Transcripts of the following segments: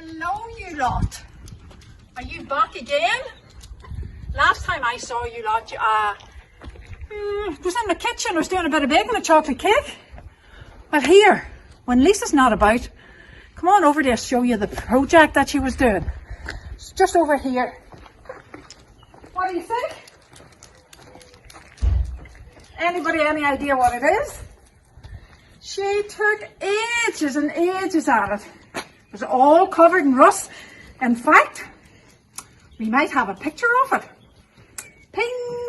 Hello, you lot. Are you back again? Last time I saw you lot, was in the kitchen. I was doing a bit of baking a chocolate cake. Well, here, when Lisa's not about, come on over there to show you the project that she was doing. It's just over here. What do you think? Anybody any idea what it is? She took ages and ages at it. It was all covered in rust. In fact, we might have a picture of it. Ping!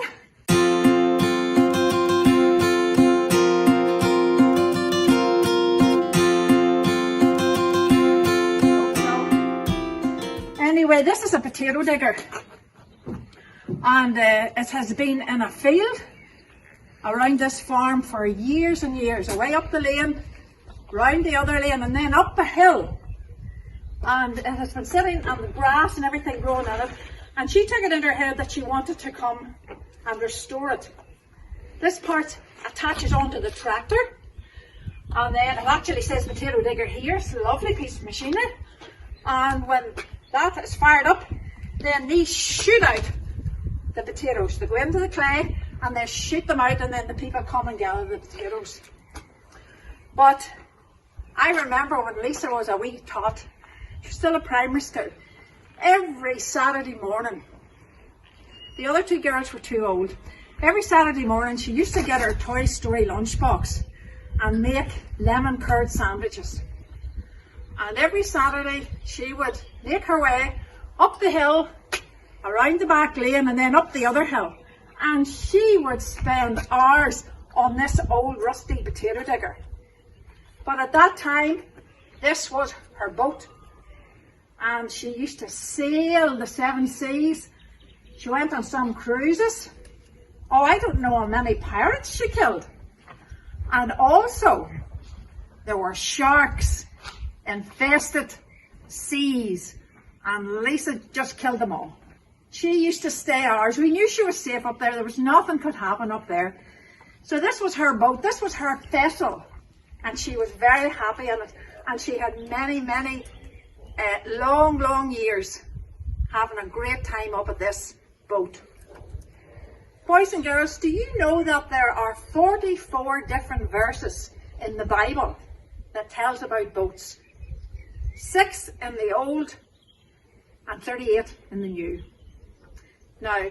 Anyway, this is a potato digger. And it has been in a field around this farm for years and years. Away up the lane, round the other lane, and then up the hill. And it has been sitting on the grass and everything growing in it. And she took it in her head that she wanted to come and restore it. This part attaches onto the tractor. And then it actually says potato digger here. It's a lovely piece of machinery. And when that is fired up, then these shoot out the potatoes. They go into the clay and they shoot them out, and then the people come and gather the potatoes. But I remember when Lisa was a wee tot, she was still at primary school, every Saturday morning, the other two girls were too old, every Saturday morning she used to get her Toy Story lunchbox and make lemon curd sandwiches. And every Saturday she would make her way up the hill, around the back lane, and then up the other hill. And she would spend hours on this old rusty potato digger. But at that time, this was her boat. And she used to sail the seven seas. She went on some cruises. Oh, I don't know how many pirates she killed. And also, there were sharks, infested seas, and Lisa just killed them all. She used to stay hours. We knew she was safe up there. There was nothing could happen up there. So this was her boat. This was her vessel. And she was very happy in it. And she had many long years having a great time up at this boat. Boys and girls, do you know that there are 44 different verses in the Bible that tells about boats? 6 in the Old and 38 in the New. Now,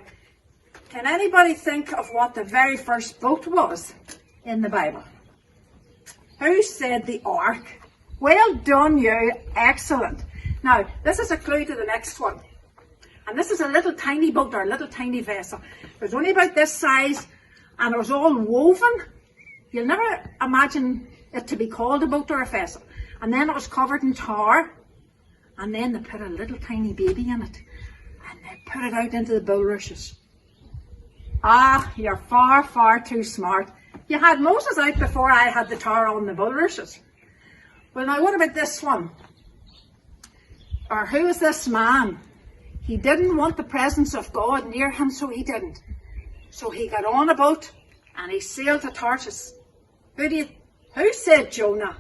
can anybody think of what the very first boat was in the Bible? Who said the ark? Well done, you. Excellent. Now, this is a clue to the next one. And this is a little tiny boat, or a little tiny vessel. It was only about this size, and it was all woven. You'll never imagine it to be called a boat or a vessel. And then it was covered in tar, and then they put a little tiny baby in it, and they put it out into the bulrushes. Ah, you're far too smart. You had Moses out before I had the tar on the bulrushes. Well, now what about this one? Or who is this man? He didn't want the presence of God near him, so he didn't. So he got on a boat and he sailed to Tarshish. Who said Jonah?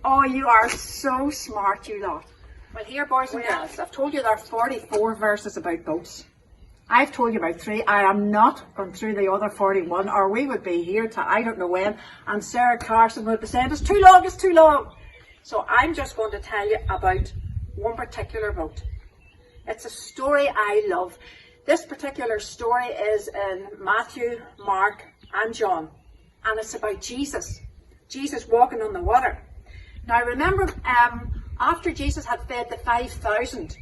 Oh, you are so smart, you lot. Well, here, boys and girls, I've told you there are 44 verses about boats. I've told you about 3. I am not going through the other 41, or we would be here till I don't know when, and Sarah Carson would be saying, it's too long. So I'm just going to tell you about one particular boat. It's a story I love. This particular story is in Matthew, Mark, and John, and it's about Jesus. Jesus walking on the water. Now remember, after Jesus had fed the 5,000,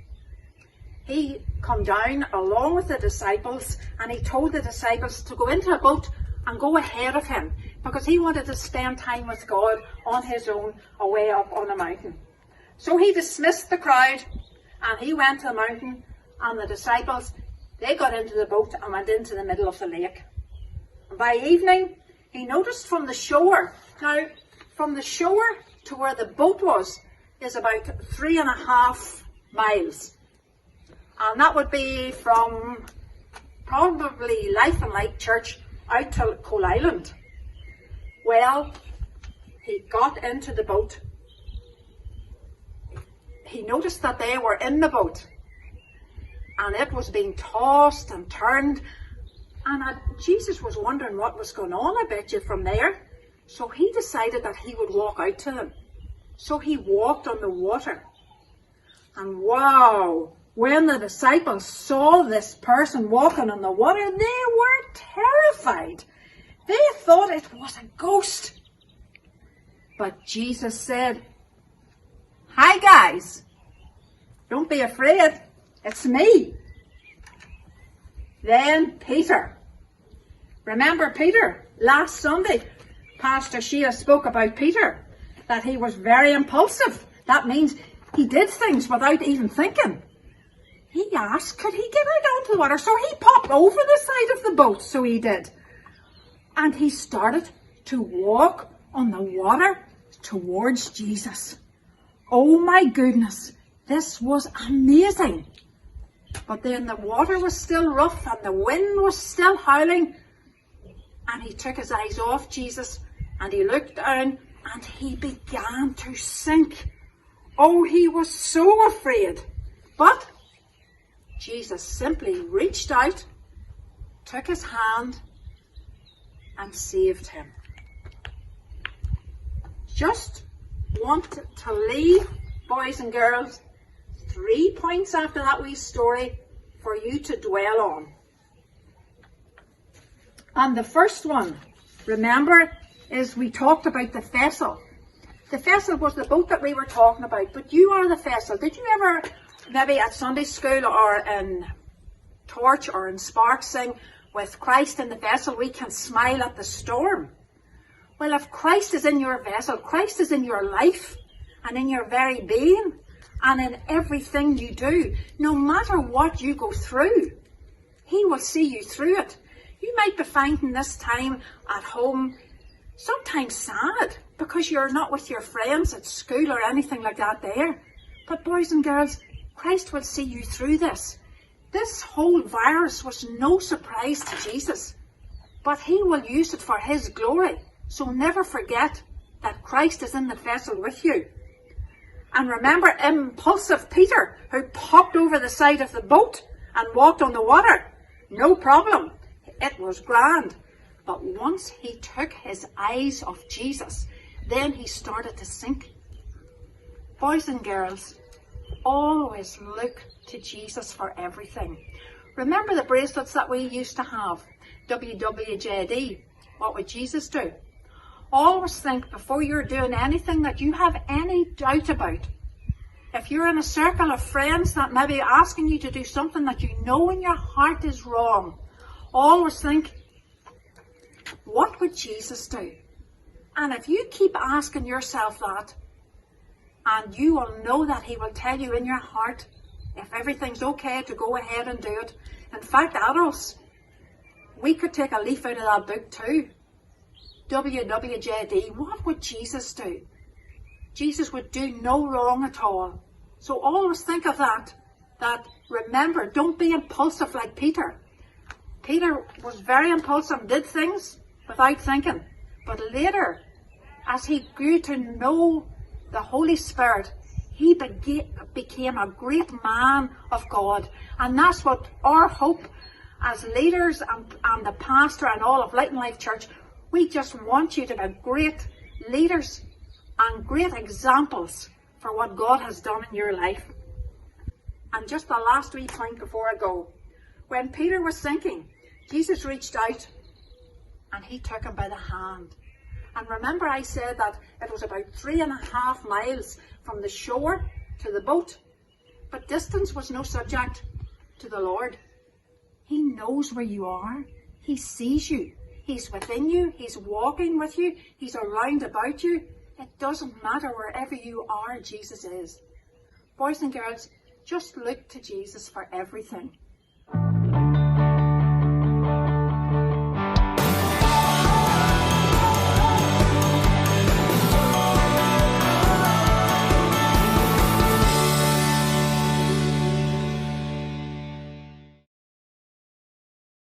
he come down along with the disciples, and he told the disciples to go into a boat and go ahead of him, because he wanted to spend time with God on his own, away up on a mountain. So he dismissed the crowd, and he went to the mountain, and the disciples, they got into the boat and went into the middle of the lake. And by evening, he noticed from the shore, now from the shore to where the boat was is about 3.5 miles. And that would be from probably Life and Light Church out to Coal Island. Well, he got into the boat he noticed that they were in the boat and it was being tossed and turned, and Jesus was wondering what was going on, I bet you, from there. So he decided that he would walk out to them. So he walked on the water. And wow, when the disciples saw this person walking on the water, they were terrified. They thought it was a ghost. But Jesus said, "Hi guys, don't be afraid, it's me." Then Peter. Remember Peter? Last Sunday, Pastor Sheila spoke about Peter, that he was very impulsive. That means he did things without even thinking. He asked, could he get out onto the water? So he popped over the side of the boat, so he did. And he started to walk on the water towards Jesus. Oh my goodness, this was amazing. But then the water was still rough and the wind was still howling. And he took his eyes off Jesus and he looked down and he began to sink. Oh, he was so afraid. But Jesus simply reached out, took his hand and saved him. Just want to leave, boys and girls, 3 points after that wee story for you to dwell on. And the first one, remember, is we talked about the vessel. The vessel was the boat that we were talking about, but you are the vessel. Did you ever, maybe at Sunday school or in Torch or in Spark, sing, "With Christ in the vessel we can smile at the storm"? Well, if Christ is in your vessel, Christ is in your life and in your very being and in everything you do, no matter what you go through, he will see you through it. You might be finding this time at home sometimes sad because you're not with your friends at school or anything like that there. But boys and girls, Christ will see you through this. This whole virus was no surprise to Jesus, but he will use it for his glory. So never forget that Christ is in the vessel with you. And remember impulsive Peter, who popped over the side of the boat and walked on the water. No problem. It was grand. But once he took his eyes off Jesus, then he started to sink. Boys and girls, always look to Jesus for everything. Remember the bracelets that we used to have? WWJD. What would Jesus do? Always think before you're doing anything that you have any doubt about. If you're in a circle of friends that may be asking you to do something that you know in your heart is wrong, always think, what would Jesus do? And if you keep asking yourself that, and you will know that he will tell you in your heart if everything's okay to go ahead and do it. In fact, adults, we could take a leaf out of that book too. WWJD, what would Jesus do? Jesus would do no wrong at all. So always think of that remember, don't be impulsive like Peter. Peter was very impulsive, did things without thinking. But later, as he grew to know the Holy Spirit, he became a great man of God. And that's what our hope as leaders and the pastor and all of Light and Life Church, we just want you to be great leaders and great examples for what God has done in your life. And just the last wee point before I go. When Peter was sinking, Jesus reached out and he took him by the hand. And remember I said that it was about 3.5 miles from the shore to the boat. But distance was no subject to the Lord. He knows where you are. He sees you. He's within you. He's walking with you. He's around about you. It doesn't matter wherever you are, Jesus is. Boys and girls, just look to Jesus for everything.